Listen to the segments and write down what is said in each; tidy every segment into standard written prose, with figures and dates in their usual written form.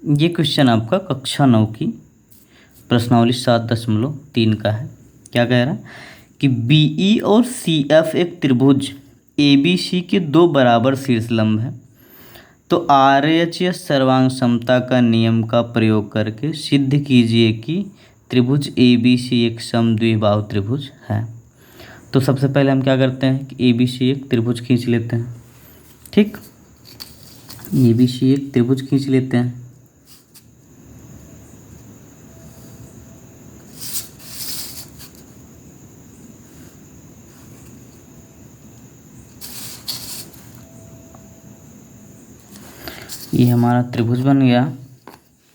ये क्वेश्चन आपका कक्षा 9 की प्रश्नावली 7.3 का है। क्या कह रहा है कि बीई और सीएफ एक त्रिभुज एबीसी के दो बराबर शीर्षलंब हैं। तो आरएचएस सर्वांग समता का नियम का प्रयोग करके सिद्ध कीजिए कि त्रिभुज एबीसी एक समद्विबाहु त्रिभुज है। तो सबसे पहले हम क्या करते हैं कि एबीसी एक त्रिभुज खींच लेते हैं। ठीक, एबीसी एक त्रिभुज खींच लेते हैं। ये हमारा त्रिभुज बन गया।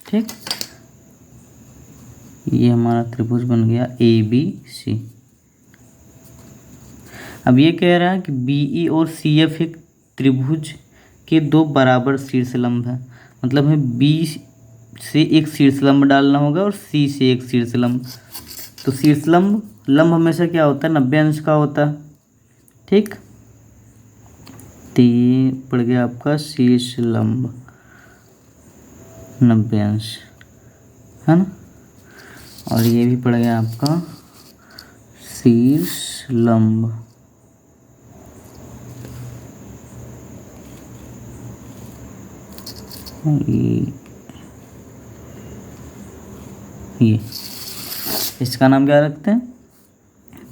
ठीक, ये हमारा त्रिभुज बन गया ए बी सी। अब ये कह रहा है कि बीई और सीएफ एक त्रिभुज के दो बराबर शीर्षलंब है। मतलब हमें बी से एक शीर्षलंब डालना होगा और सी से एक शीर्षलंब। तो शीर्षलंब लंब हमेशा क्या होता है, 90 अंश का होता है। ठीक, तो ये पड़ गया आपका शीर्षलंब 90 अंश, है ना। और ये भी पड़ गया आपका शीर्षलंब। ये इसका नाम क्या रखते हैं,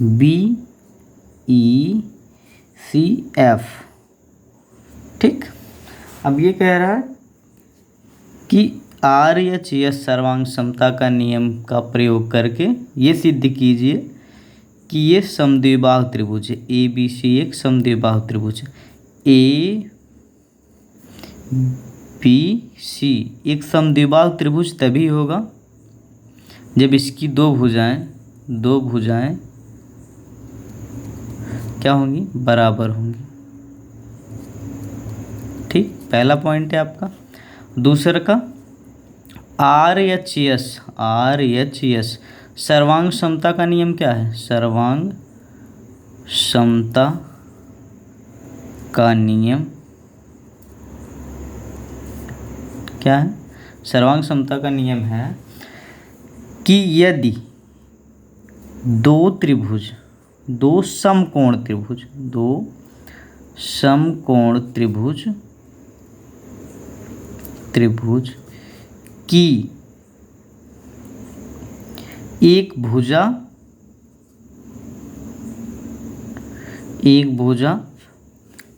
बी ई सी एफ। ठीक, अब ये कह रहा है कि आरएचएस सर्वांग समता का नियम का प्रयोग करके ये सिद्ध कीजिए कि ये समद्विबाहु त्रिभुज है। ए बी सी एक समद्विबाहु त्रिभुज है। ए बी सी एक समद्विबाहु त्रिभुज तभी होगा जब इसकी दो भुजाएं क्या होंगी, बराबर होंगी। ठीक, पहला पॉइंट है आपका। दूसरा का आरएचएस सर्वांग समता का नियम क्या है, सर्वांग समता का नियम क्या है, सर्वांग समता का नियम है कि यदि दो समकोण त्रिभुज की एक भुजा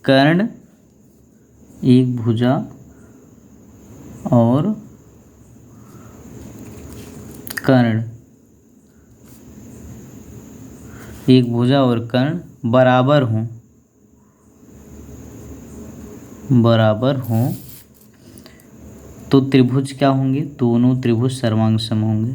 कर्ण और कर्ण, एक भुजा और कर्ण बराबर हों तो त्रिभुज क्या होंगे, दोनों त्रिभुज सर्वांग सम होंगे।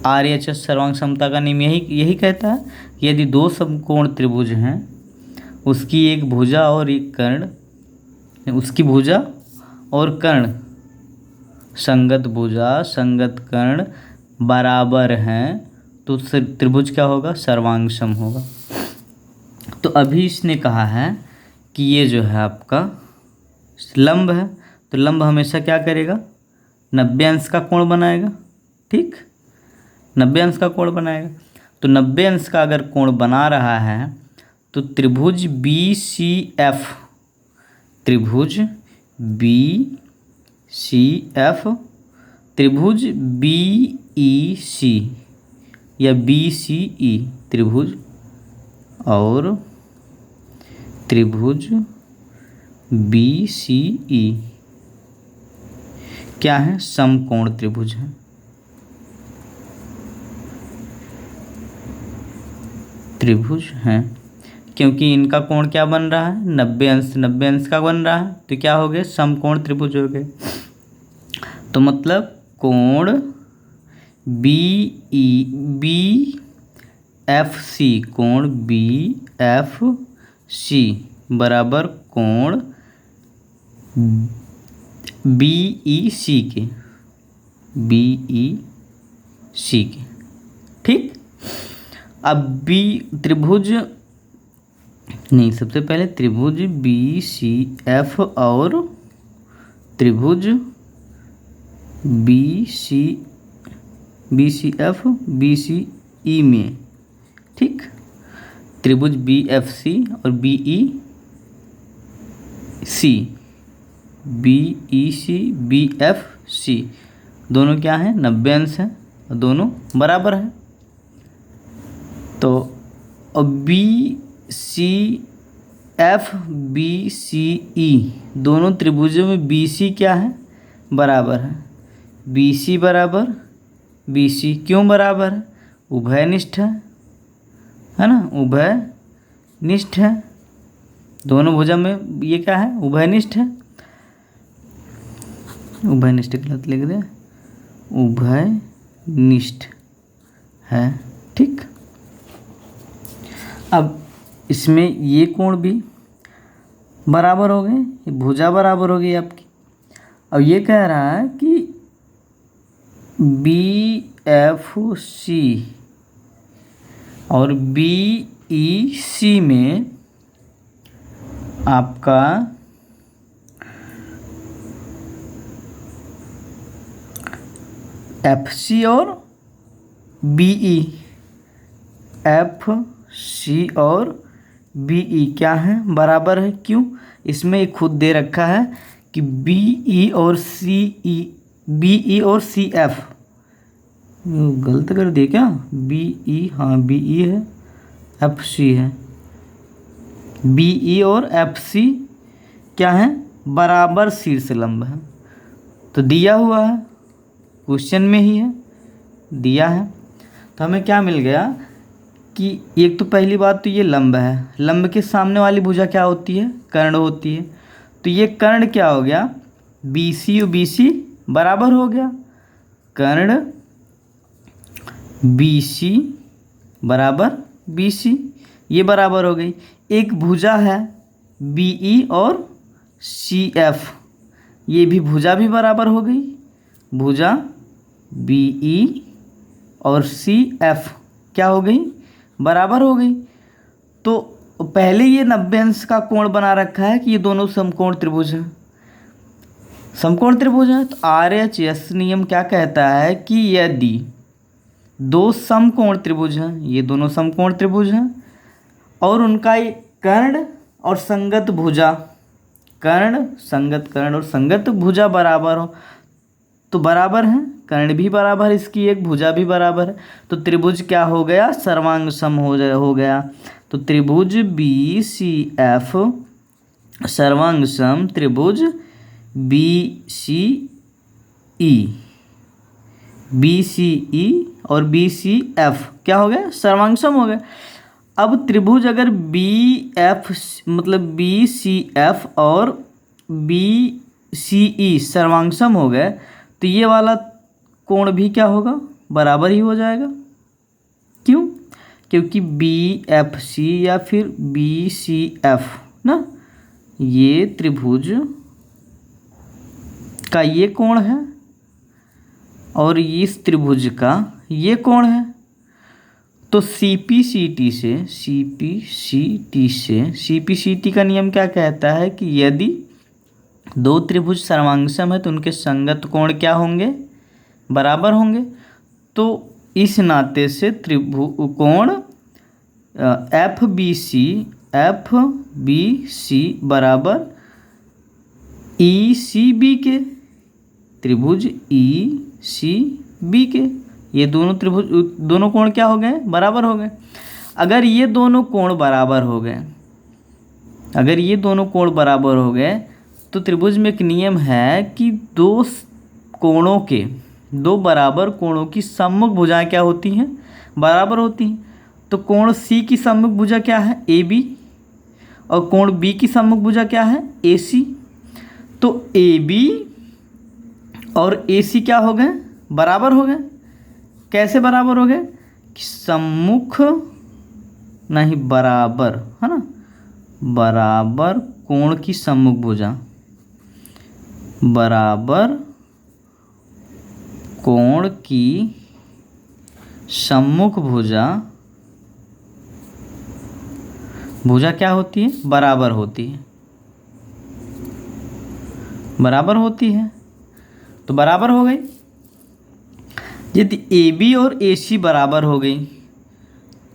आरएचएस सर्वांग समता का नियम यही कहता है कि यदि दो समकोण त्रिभुज हैं, उसकी एक भुजा और एक कर्ण, उसकी भुजा और कर्ण संगत भुजा संगत कर्ण बराबर हैं तो त्रिभुज क्या होगा, सर्वांग सम होगा। तो अभी इसने कहा है कि ये जो है आपका लंब है, तो लंब हमेशा क्या करेगा, 90 अंश का कोण बनाएगा। ठीक, 90 अंश का कोण बनाएगा। तो 90 अंश का अगर कोण बना रहा है तो त्रिभुज बी सी एफ त्रिभुज बी ई सी या बी सी ई त्रिभुज और त्रिभुज बी सी ई क्या है, समकोण त्रिभुज है। त्रिभुज हैं क्योंकि इनका कोण क्या बन रहा है, 90 अंश का बन रहा है, तो क्या हो गए, समकोण त्रिभुज हो गए। तो मतलब कोण बी एफ सी बराबर कोण बी ई सी के। ठीक, अब बी त्रिभुज नहीं, सबसे पहले त्रिभुज बी सी एफ और त्रिभुज B C F B C E में, ठीक, त्रिभुज बी एफ सी और B E C, B E C B F C दोनों क्या हैं, 90 अंश हैं और दोनों बराबर हैं। तो अब B C F B C E दोनों त्रिभुजों में बी सी क्या है, बराबर है। बी सी बराबर बी सी क्यों बराबर है, उभयनिष्ठ है ना, उभयनिष्ठ है। दोनों भुजा में ये क्या है, उभयनिष्ठ है। उभयनिष्ठ गलत लिख दे, उभयनिष्ठ है, ठीक। अब इसमें ये कोण भी बराबर हो गए, ये भुजा बराबर हो गई आपकी। अब ये कह रहा है कि बी एफ सी और बी ई सी में आपका एफ सी और बी ई, एफ सी और बी ई क्या है, बराबर है। क्यों, इसमें एक खुद दे रखा है कि बी ई और सी ई, बी ई और सी एफ, गलत कर दिए क्या, बी ई, हाँ बी ई है, एफ सी है, बी ई और एफ सी क्या है, बराबर शीर्ष लंब है। तो दिया हुआ है, क्वेश्चन में ही है, दिया है। तो हमें क्या मिल गया कि एक तो पहली बात तो ये लंब है, लंब के सामने वाली भुजा क्या होती है, कर्ण होती है। तो ये कर्ण क्या हो गया, बी सी और बी सी बराबर हो गया, कर्ण बी सी बराबर बी सी, ये बराबर हो गई। एक भुजा है बी ई और सी एफ, ये भी भुजा भी बराबर हो गई, भुजा बी ई और सी एफ क्या हो गई, बराबर हो गई। तो पहले ये 90 अंश का कोण बना रखा है कि ये दोनों समकोण त्रिभुज हैं, समकोण त्रिभुज हैं। तो RHS नियम क्या कहता है कि यदि दो समकोण त्रिभुज हैं, ये दोनों समकोण त्रिभुज हैं और उनका ये कर्ण और संगत भुजा, कर्ण संगत कर्ण और संगत भुजा बराबर हो, तो बराबर हैं, कर्ण भी बराबर है इसकी, एक भुजा भी बराबर है, तो त्रिभुज क्या हो गया, सर्वांग सम हो गया। तो त्रिभुज बी सी एफ सर्वांग सम त्रिभुज बी सी ई, बी सी ई और बी सी एफ क्या हो गया, सर्वांग सम हो गया। अब त्रिभुज अगर बी एफ मतलब बी सी एफ और बी सी ई सर्वांग सम हो गए, तो ये वाला कोण भी क्या होगा, बराबर ही हो जाएगा। क्यों, क्योंकि बी एफ सी या फिर बी सी एफ ना, ये त्रिभुज का ये कोण है और इस त्रिभुज का ये कोण है। तो CPCT का नियम क्या कहता है कि यदि दो त्रिभुज सर्वांगसम है तो उनके संगत कोण क्या होंगे, बराबर होंगे। तो इस नाते से कोण FBC बराबर ECB के, त्रिभुज ECB के, ये दोनों त्रिभुज दोनों कोण क्या हो गए, बराबर हो गए। अगर ये दोनों कोण बराबर हो गए, अगर ये दोनों कोण बराबर हो गए तो त्रिभुज में एक नियम है कि दो कोणों के, दो बराबर कोणों की सम्मुख भुजाएं क्या होती हैं, बराबर होती हैं। तो कोण C की सम्मुख भुजा क्या है, AB, और कोण B की सम्मुख भुजा क्या है, AC। तो AB और AC क्या हो गए, बराबर हो गए। कैसे बराबर हो गए कि सम्मुख नहीं बराबर, है ना, बराबर कोण की सम्मुख भुजा, बराबर कोण की सम्मुख भुजा भुजा क्या होती है? बराबर होती है, बराबर होती है। तो बराबर हो गई। यदि ए बी और ए सी बराबर हो गई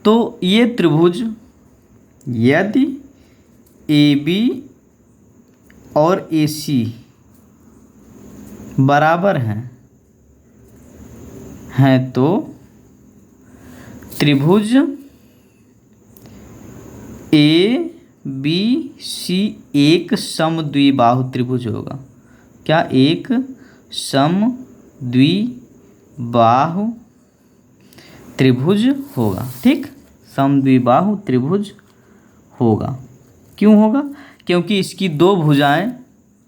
तो ये त्रिभुज, यदि ए बी और ए सी बराबर हैं तो त्रिभुज ए बी सी एक समद्विबाहु त्रिभुज होगा। क्या? एक समद्विबाहु त्रिभुज होगा। ठीक, समद्विबाहु त्रिभुज होगा। क्यों होगा? क्योंकि इसकी दो भुजाएं,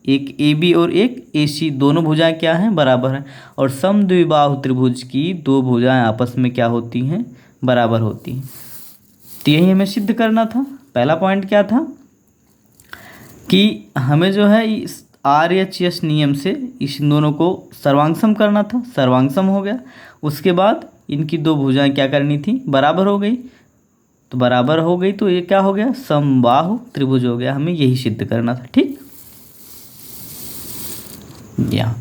एक ए बी और एक ए सी, दोनों भुजाएं क्या हैं? बराबर हैं। और समद्विबाहु त्रिभुज की दो भुजाएं आपस में क्या होती हैं? बराबर होती हैं। तो यही हमें सिद्ध करना था। पहला पॉइंट क्या था कि हमें जो है इस RHS नियम से इस दोनों को सर्वांगसम करना था। सर्वांगसम हो गया। उसके बाद इनकी दो भुजाएं क्या करनी थी? बराबर हो गई। तो बराबर हो गई तो ये क्या हो गया? समबाहु त्रिभुज हो गया। हमें यही सिद्ध करना था। ठीक, या